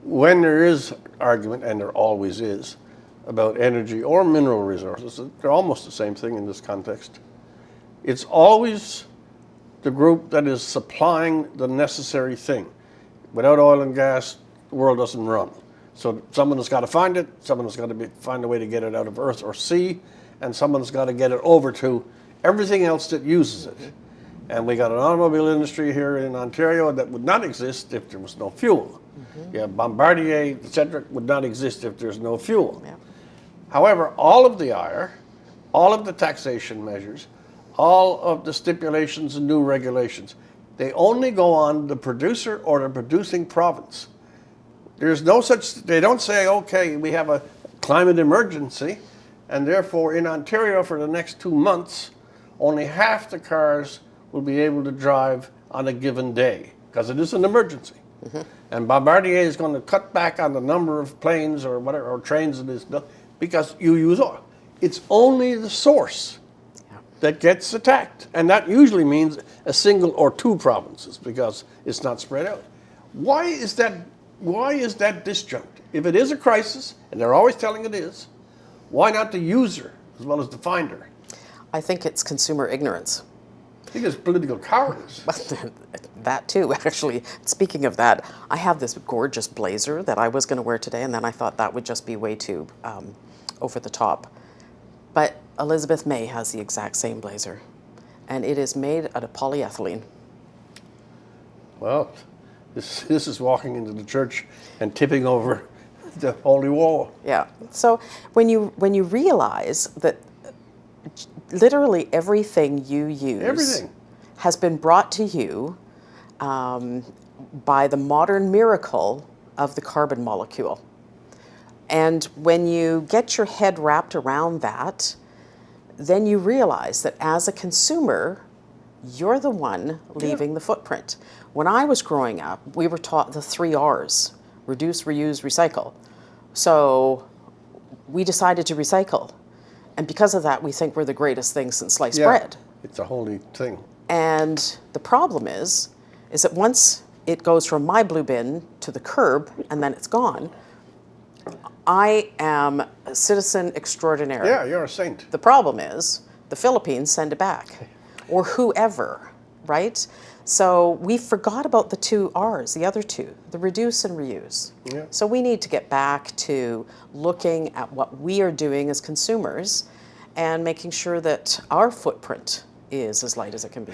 when there is argument, and there always is, about energy or mineral resources, they're almost the same thing in this context. It's always the group that is supplying the necessary thing. Without oil and gas, the world doesn't run. So someone has got to find it, someone has got to find a way to get it out of earth or sea, and someone's got to get it over to everything else that uses it. And we got an automobile industry here in Ontario that would not exist if there was no fuel. Yeah, Bombardier, etc., would not exist if there's no fuel. Yeah. However, all of the IRE, all of the taxation measures, all of the stipulations and new regulations, they only go on the producer or the producing province. There's no such, they don't say, okay, we have a climate emergency, and therefore in Ontario for the next 2 months, only half the cars will be able to drive on a given day, because it is an emergency. And Bombardier is going to cut back on the number of planes or whatever, or trains it is built, because you use oil. It's only the source that gets attacked. And that usually means a single or two provinces, because it's not spread out. Why is that disjunct? If it is a crisis, and they're always telling it is, why not the user as well as the finder? I think it's consumer ignorance. I think it's political cowardice. That too, actually. Speaking of that, I have this gorgeous blazer that I was going to wear today, and then I thought that would just be way too over the top. But Elizabeth May has the exact same blazer, and it is made out of polyethylene. Well, this is walking into the church and tipping over the holy wall. Yeah. So when you realize that literally everything you use has been brought to you by the modern miracle of the carbon molecule. And when you get your head wrapped around that, then you realize that as a consumer, you're the one leaving the footprint. When I was growing up, we were taught the 3 R's: reduce, reuse, recycle. So we decided to recycle. And because of that, we think we're the greatest thing since sliced bread. It's a holy thing. And the problem is that once it goes from my blue bin to the curb and then it's gone, I am a citizen extraordinaire. Yeah, you're a saint. The problem is the Philippines send it back, or whoever, right? So we forgot about the 2 R's, the other two, the reduce and reuse. Yeah. So we need to get back to looking at what we are doing as consumers and making sure that our footprint is as light as it can be.